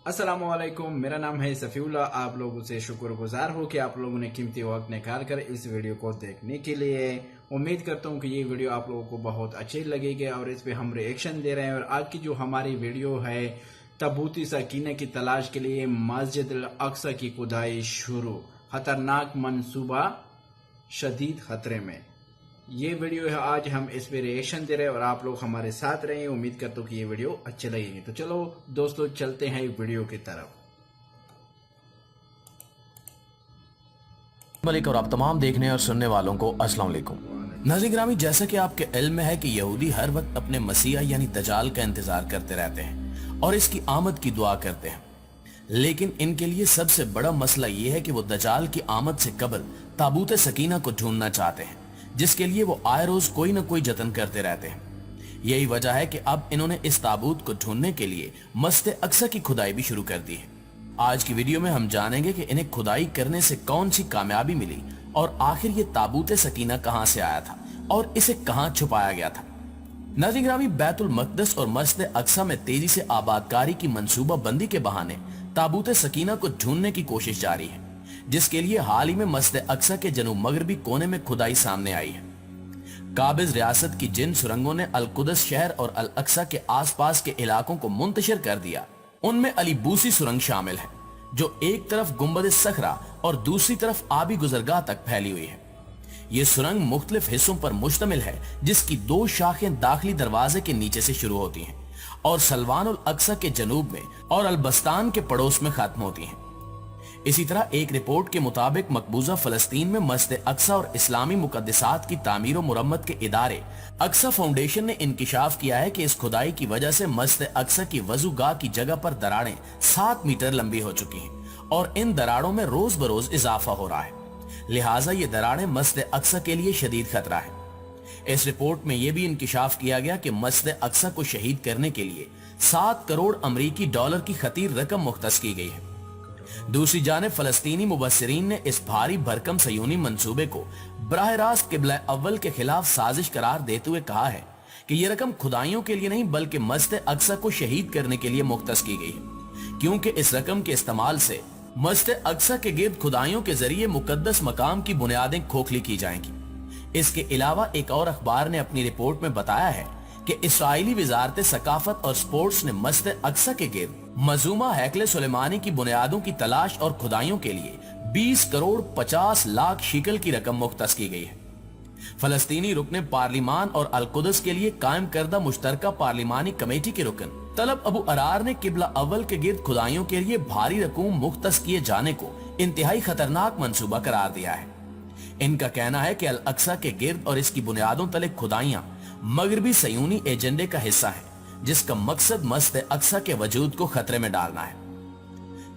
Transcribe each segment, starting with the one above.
अस्सलामुअलैकुम, मेरा नाम है सफ़ीउल्लाह। आप लोगों से शुक्रगुजार हो कि आप लोगों ने कीमती वक्त निकाल कर इस वीडियो को देखने के लिए। उम्मीद करता हूँ कि ये वीडियो आप लोगों को बहुत अच्छी लगेगी और इस पे हम रिएक्शन दे रहे हैं। और आज की जो हमारी वीडियो है, ताबूत सकीना की तलाश के लिए मस्जिद अल अक्सा की खुदाई शुरू, खतरनाक मंसूबा शदीद खतरे में। ये वीडियो है, आज हम इस पे रिएक्शन दे रहे हैं और आप लोग हमारे साथ रहें। उम्मीद करता हूँ कि ये वीडियो अच्छी लगेगी। तो चलो दोस्तों, चलते हैं वीडियो की तरफ। मलिक और आप तमाम देखने और सुनने वालों को अस्सलाम वालेकुम। नाज़रीन ग्रामी, जैसा कि आपके इल्म में है कि यहूदी हर वक्त अपने मसीहा यानी दजाल का इंतजार करते रहते हैं और इसकी आमद की दुआ करते हैं, लेकिन इनके लिए सबसे बड़ा मसला यह है कि वो दजाल की आमद से कबल ताबूत सकीना को ढूंढना चाहते हैं, जिसके लिए वो आए रोज कोई न कोई जतन करते रहते हैं। यही वजह है कि अब इन्होंने इस ताबूत को ढूंढने के लिए मस्जिद अक्सा की खुदाई भी शुरू कर दी है। आज की वीडियो में हम जानेंगे कि इन्हें खुदाई करने से कौन सी कामयाबी मिली और आखिर ये ताबूत सकीना कहां से आया था और इसे कहां छुपाया गया था। नाज़रीन ग्रामी, बैतुल मक़दस और मस्जिद अक्सा में तेजी से आबादकारी की मंसूबा बंदी के बहाने ताबूत सकीना को ढूंढने की कोशिश जारी है, जिसके लिए हाल ही में मस्जिद अक्सा के जनूब मगरबी कोने में खुदाई सामने आई है। काबिज रियासत की जिन सुरंगों ने अल कुदस शहर और अल अक्सा के आसपास के इलाकों को मुंतशिर कर दिया, उनमें अली बूसी सुरंग शामिल है, जो एक तरफ गुंबद सखरा और दूसरी तरफ आबी गुजरगाह तक फैली हुई है। ये सुरंग मुख्तलिफ हिस्सों पर मुश्तमिल है, जिसकी दो शाखें दाखिली दरवाजे के नीचे से शुरू होती हैं और सलवान उल अक्सा के जनूब में और अलबस्तान के पड़ोस में खत्म होती हैं। इसी तरह एक रिपोर्ट के मुताबिक मकबूजा फलस्तीन में मस्जिद अक्सा और इस्लामी मुकद्दसात की तामीर और मुरम्मत के इदारे अक्सा फाउंडेशन ने इंकिशाफ किया है कि इस खुदाई की वजह से मस्जिद अक्सा की वजूगाह की जगह पर दरारें 7 मीटर लंबी हो चुकी हैं और इन दरारों में रोज बरोज इजाफा हो रहा है। लिहाजा ये दरारें मस्जिद अक्सा के लिए शदीद खतरा है। इस रिपोर्ट में यह भी इंकिशाफ किया गया कि मस्जिद अक्सा को शहीद करने के लिए 7 करोड़ अमरीकी डॉलर की खतीर रकम मुख्तस की गई है। दूसरी जानिब फलस्तीनी मुबस्सिरीन ने इस भारी भरकम सयूनी मंसूबे को बराह रास्त किबला अव्वल के खिलाफ साजिश करार देते हुए कहा है कि यह रकम खुदाइयों के लिए नहीं बल्कि मस्जिद अक्सा को शहीद करने के लिए मुख्तस की गई है, क्योंकि इस रकम के इस्तेमाल से मस्जिद अक्सा के गिर्द खुदाइयों के जरिए मुकद्दस मकाम की बुनियादें खोखली की जाएंगी। इसके अलावा एक और अखबार ने अपनी रिपोर्ट में बताया है कि इस्राइली वजारत सकाफत और स्पोर्ट्स ने मस्जिद अक्सा के गिर्द मजूमा हैकले सुलेमानी की बुनियादों की तलाश और खुदाइयों के लिए 20 करोड़ 50 लाख शिकल की रकम मुख्तस की गई है। फलस्तीनी रुकने पार्लिमान और अल कुदस के लिए कायम करदा मुश्तरका पार्लिमानी कमेटी के रुकन तलब अबू अरार ने किबला अव्वल के गिर्द खुदाइयों के लिए भारी रकूम मुख्तस किए जाने को इंतहाई खतरनाक मंसूबा करार दिया है। इनका कहना है कि अल अक्सा के गिर्द और इसकी बुनियादों तले खुदाइयां मगरबी सयूनी एजेंडे का हिस्सा है, जिसका मकसद मस्जिद अक्सा के वजूद को खतरे में डालना है।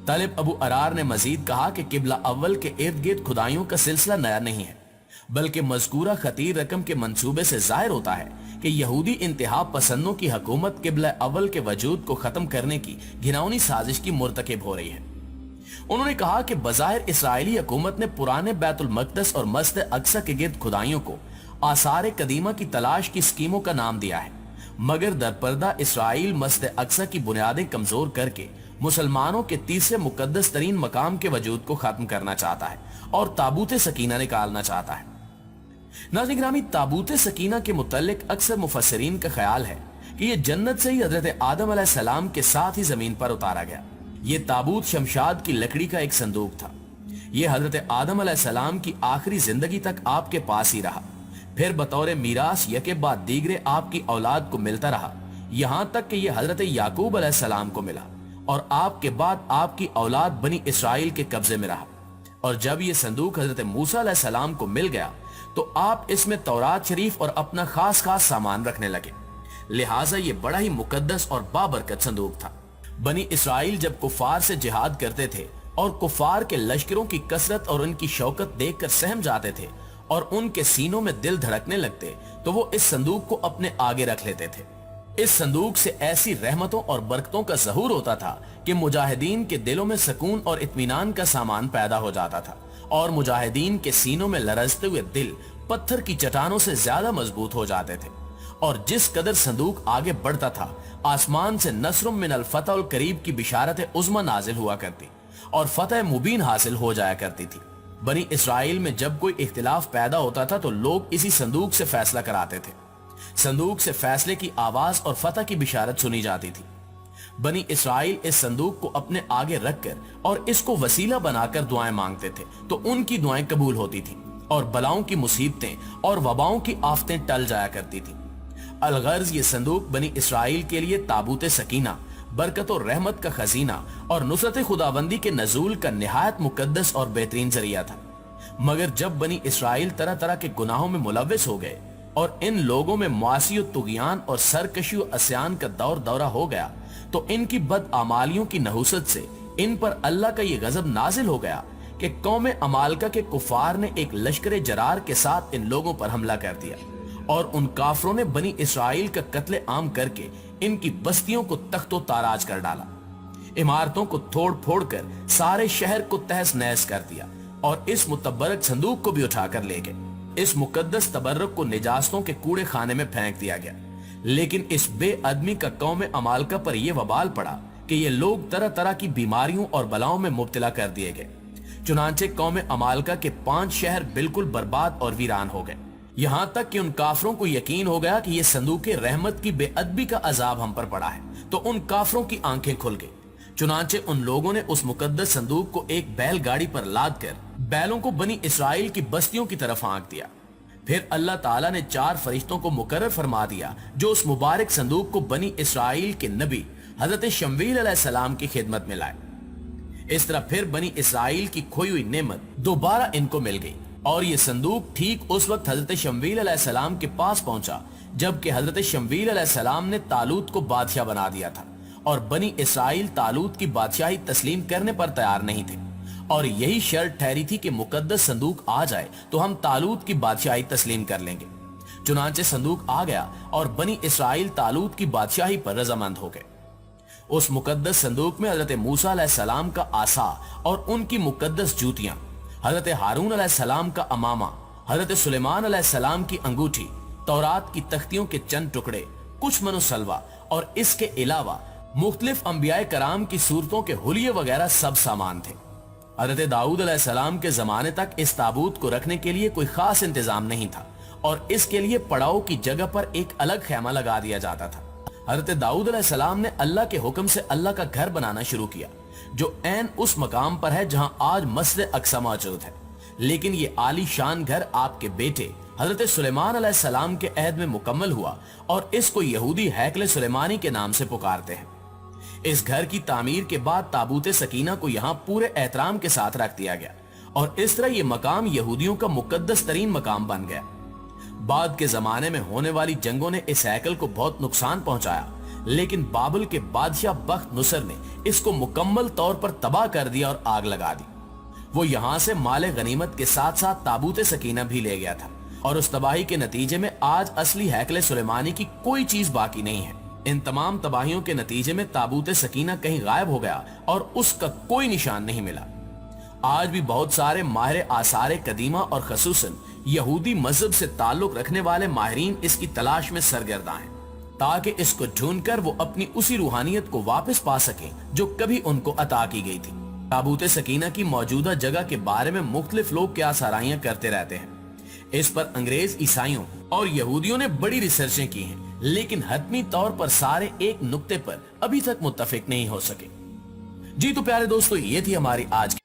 तलब अबू अरार ने मजीद कहा कि किबला अव्वल के इर्द गिर्द खुदाइयों का सिलसिला नया नहीं है, बल्कि मज़कूरा खतीर रकम के मंसूबे से जाहिर होता है कि यहूदी इंतहा पसंदों की हुकूमत किबला अव्वल के वजूद को खत्म करने की घिनौनी साजिश की मुर्तकिब हो रही है। उन्होंने कहा कि बज़ाहिर इसराइली हुकूमत ने पुराने बैतुल मक़दस और मस्जिद अक्सा के गिर्द खुदाइयों को आसार कदीमा की तलाश की स्कीमों का नाम दिया है, मगर दरपर्दा इसराइल मस्जिद अक्सा की बुनियादें कमजोर करके मुसलमानों के तीसरे मुकद्दस तरीन मकाम के वजूद को खत्म करना चाहता है और ताबूत सकीना निकालना चाहता है। नाज़रीन ग्रामी, ताबूत सकीना के मुतल्लिक अक्सर मुफस्सिरीन का ख्याल है कि यह जन्नत से ही हजरत आदम अलैहिस्सलाम के साथ ही जमीन पर उतारा गया। ये ताबूत शमशाद की लकड़ी का एक संदूक था। यह हजरत आदम अलैहिस्सलाम की आखिरी जिंदगी तक आपके पास ही रहा, फिर बतौर मीरास यके बाद दीगरे आपकी औलाद को मिलता रहा, यहां तक कि यह हजरत याकूब अलैहिस्सलाम को मिला और आपके बाद आपकी औलाद बनी इसराइल के कब्जे में रहा। और जब यह संदूक हजरत मूसा अलैहिस्सलाम को मिल गया तो आप इसमें तौरात शरीफ और अपना खास सामान रखने लगे। लिहाजा यह बड़ा ही मुकद्दस और बाबरकत संदूक था। बनी इसराइल जब कुफार से जिहाद करते थे और कुफार के लश्करों की कसरत और उनकी शौकत देखकर सहम जाते थे और उनके सीनों में दिल धड़कने लगते, तो वो इस संदूक को अपने आगे रख लेते थे। इस संदूक से ऐसी रहमतों और बरकतों का ज़हूर होता था कि मुजाहिदीन के दिलों में सुकून और इत्मीनान का सामान पैदा हो जाता था और मुजाहिदीन के सीनों में लरजते हुए दिल पत्थर की चट्टानों से ज्यादा मजबूत हो जाते थे और जिस कदर संदूक आगे बढ़ता था, आसमान से नस्रुम मिन अल फतह अल करीब की बिशारत उज़्मा नाजिल हुआ करती और फतह मुबीन हासिल हो जाया करती थी। बनी इसराइल में जब कोई इख्तिलाफ पैदा होता था तो लोग इसी संदूक से फैसला कराते थे। संदूक से फैसले की आवाज और फतह की बिशारत सुनी जाती थी। बनी इसराइल इस संदूक को अपने आगे रखकर और इसको वसीला बनाकर दुआएं मांगते थे तो उनकी दुआएं कबूल होती थी और बलाओं की मुसीबतें और वबाओं की आफतें टल जाया करती थी। अलगर्ज ये संदूक बनी इसराइल के लिए ताबूत सकीना, बरकत और रहमत का खजीना और नुसरत खुदाबंदी के नजूल का निहायत मुकद्दस और बेहतरीन जरिया था। मगर जब बनी इसराइल तरह तरह के गुनाहों में मुलव्वस हो गए और इन लोगों में मुआसी तुगियान और सरकशी अस्यान का दौरा हो गया तो इनकी बदआमालियों की नहुसत से इन पर अल्लाह का ये गजब नाजिल हो गया कि कौम अमालका के कुफार ने एक लश्कर जरार के साथ इन लोगों पर हमला कर दिया और उन काफरों ने बनी इसराइल का कत्ले आम करके इनकी बस्तियों को तख्तो ताराज कर डाला, इमारतों को तोड़ फोड़ कर सारे शहर को तहस नहस कर दिया और इस मुतबरक संदूक को भी उठाकर ले गए। इस मुकद्दस तबर्रक को निजास्तों के कूड़े खाने में फेंक दिया गया। लेकिन इस बेअदमी का कौम अमालका पर यह वबाल पड़ा कि ये लोग तरह तरह की बीमारियों और बलाओं में मुब्तला कर दिए गए। चुनांचे कौम अमालका के 5 शहर बिल्कुल बर्बाद और वीरान हो गए। यहां तक कि उन काफरों को यकीन हो गया कि यह संदूक रहमत की बेअदबी का अजाब हम पर पड़ा है तो उन काफरों की आंखें खुल गई। चुनांचे उन लोगों ने उस मुकद्दस संदूक को एक बैलगाड़ी पर लाद कर बैलों को बनी इसराइल की बस्तियों की तरफ आंक दिया। फिर अल्लाह ताला ने 4 फरिश्तों को मुकर्रर फरमा दिया जो उस मुबारक संदूक को बनी इसराइल के नबी हजरत शमवील अलैहिस्सलाम की खिदमत में लाए। इस तरह फिर बनी इसराइल की खोई हुई नेमत दोबारा इनको मिल गई और ये संदूक ठीक उस वक्त हजरत शमवील अलैहिस्सलाम के पास पहुंचा जबकि हजरत शमवील अलैहिस्सलाम ने तालूत को बादशाह बना दिया था और बनी इसराइल तालूत की बादशाही तस्लीम करने पर तैयार नहीं थे और यही शर्त ठहरी थी कि मुकद्दस संदूक आ जाए तो हम तालूत की बादशाही तस्लीम कर लेंगे। चुनांचे संदूक आ गया और बनी इसराइल तालूत की बादशाही पर रजामंद हो गए। उस मुकद्दस संदूक में हजरत मूसा अलैहिस्सलाम का आसा और उनकी मुकद्दस जूतियां, हजरत हारून अलैहिस्सलाम का अमामा, हजरत सुलेमान अलैहिस्सलाम की अंगूठी, तौरात की तख्तियों के चंद टुकड़े, कुछ मनुसलवा और इसके अलावा मुख्तलिफ अंबियाए कराम की सूरतों के हुलिये वगैरह सब सामान थे। हजरत दाऊद अलैहिस्सलाम के जमाने तक इस ताबूत को रखने के लिए कोई खास इंतजाम नहीं था और इसके लिए पड़ाव की जगह पर एक अलग खैमा लगा दिया जाता था। हजरत दाऊद अलैहिस्सलाम ने अल्लाह के हुक्म से अल्लाह का घर बनाना शुरू किया जो ऐन उस मकाम पर है जहां आज मस्जिद अक्सा मौजूद है। लेकिन ये आली शान घर आपके बेटे हजरत सुलेमान अलैहिस्सलाम के अहद में मुकम्मल हुआ और इसको यहूदी हैकल सुलेमानी के नाम से पुकारते हैं। इस घर की तामीर के बाद ताबूत सकीना को यहाँ पूरे एहतराम के साथ रख दिया गया और इस तरह ये मकाम यहूदियों का मुकद्दस तरीन मकाम बन गया। बाद के जमाने में होने वाली जंगों ने इस हैकल को बहुत नुकसान पहुंचाया लेकिन बाबल के बादशाह बख्त नुसर ने इसको मुकम्मल तौर पर तबाह कर दिया और आग लगा दी। वो यहाँ से माले गनीमत के साथ साथ ताबूत सकीना भी ले गया था और उस तबाही के नतीजे में आज असली हैकल सुलेमानी की कोई चीज बाकी नहीं है। इन तमाम तबाहियों के नतीजे में ताबूत सकीना कहीं गायब हो गया और उसका कोई निशान नहीं मिला। आज भी बहुत सारे माहिर आसार कदीमा और खसूसन यहूदी मजहब से ताल्लुक रखने वाले माहिरीन इसकी तलाश में सरगर्दा हैं ताकि इसको ढूंढकर वो अपनी उसी रूहानियत को वापस पा सकें जो कभी उनको अता की गई थी। ताबूत सकीना की मौजूदा जगह के बारे में मुख्तलिफ लोग क्या सराहियां करते रहते हैं। इस पर अंग्रेज, ईसाइयों और यहूदियों ने बड़ी रिसर्चें की हैं लेकिन हतमी तौर पर सारे एक नुक्ते पर अभी तक मुत्तफिक नहीं हो सके। जी तो प्यारे दोस्तों, ये थी हमारी आज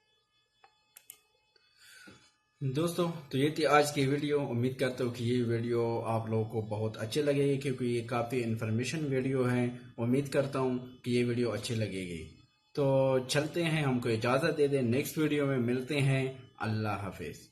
दोस्तों, तो ये थी आज की वीडियो। उम्मीद करता हूँ कि ये वीडियो आप लोगों को बहुत अच्छी लगेगी क्योंकि ये काफ़ी इन्फॉर्मेशन वीडियो है। उम्मीद करता हूँ कि ये वीडियो अच्छी लगेगी। तो चलते हैं, हमको इजाज़त दे दें, नेक्स्ट वीडियो में मिलते हैं। अल्लाह हाफिज़।